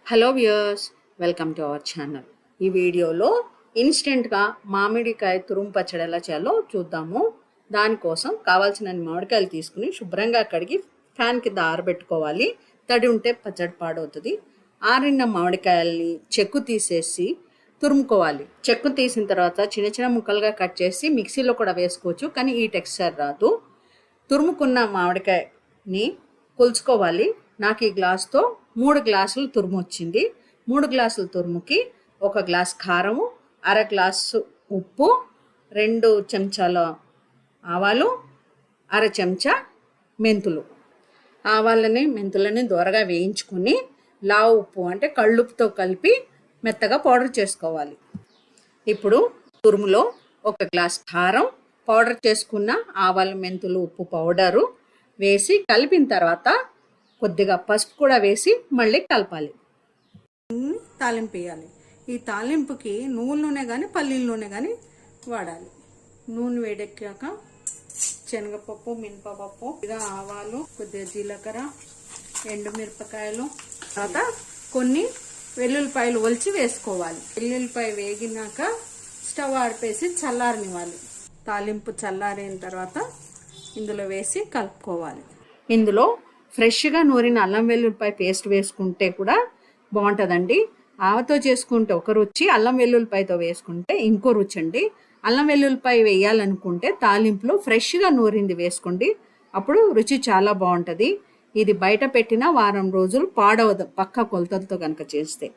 Hello viewers, welcome to our channel. ఈ వీడియోలో ఇన్స్టెంట్గా మామిడికాయ తురుము పచ్చడి ఎలా చేయాలో చూద్దాము. దానికోసం కావాల్సిన మామిడికాయలు తీసుకుని శుభ్రంగా కడిగి ఫ్యాన్ కింద ఆరబెట్టుకోవాలి. తడి ఉంటే పచ్చడి పాడవుతుంది. ఆరిన మామిడికాయల్ని చెక్కు తీసేసి తురుముకోవాలి. చెక్కు తీసిన తర్వాత చిన్న చిన్న ముక్కలుగా కట్ చేసి మిక్సీలో కూడా వేసుకోవచ్చు, కానీ ఈ టెక్స్చర్ రాదు. తురుముకున్న మామిడికాయని కొలుచుకోవాలి. నాకు ఈ గ్లాస్తో 3 గ్లాసులు తురుము వచ్చింది. 3 గ్లాసుల తురుముకి 1 గ్లాస్ కారము, అర గ్లాసు ఉప్పు, 2 చెంచాల ఆవాలు, అర చెంచా మెంతులు. ఆవాలని మెంతులని దోరగా వేయించుకుని లావు ఉప్పు అంటే కళ్ళుప్పుతో కలిపి మెత్తగా పౌడర్ చేసుకోవాలి. ఇప్పుడు తురుములో 1 గ్లాస్ కారం, పౌడర్ చేసుకున్న ఆవాలు, మెంతులు, ఉప్పు పౌడరు వేసి కలిపిన తర్వాత కొద్దిగా పసుపు కూడా వేసి మళ్ళీ కలపాలి. తాలింపు వేయాలి. ఈ తాలింపుకి నువ్వుల నూనె కానీ పల్లీల నూనె కానీ వాడాలి. నూనె వేడెక్కాక శనగపప్పు, మినపప్పు, ఆవాలు, కొద్దిగా జీలకర్ర, ఎండుమిరపకాయలు, తర్వాత కొన్ని వెల్లుల్లిపాయలు ఒలిచి వేసుకోవాలి. వెల్లుల్లిపాయ వేగినాక స్టవ్ ఆడిపేసి చల్లారనివ్వాలి. తాలింపు చల్లారిన తర్వాత ఇందులో వేసి కలుపుకోవాలి. ఇందులో ఫ్రెష్గా నూరిన అల్లం వెల్లుల్లిపాయ పేస్ట్ వేసుకుంటే కూడా బాగుంటుందండి. ఆవతో చేసుకుంటే ఒక రుచి, అల్లం వెల్లుల్లిపాయతో వేసుకుంటే ఇంకో రుచి అండి. అల్లం వెల్లుల్లిపాయ వేయాలనుకుంటే తాలింపులో ఫ్రెష్గా నూరింది వేసుకోండి, అప్పుడు రుచి చాలా బాగుంటుంది. ఇది బయట పెట్టిన వారం రోజులు పాడవదు, పక్క కొలతలతో కనుక చేస్తే.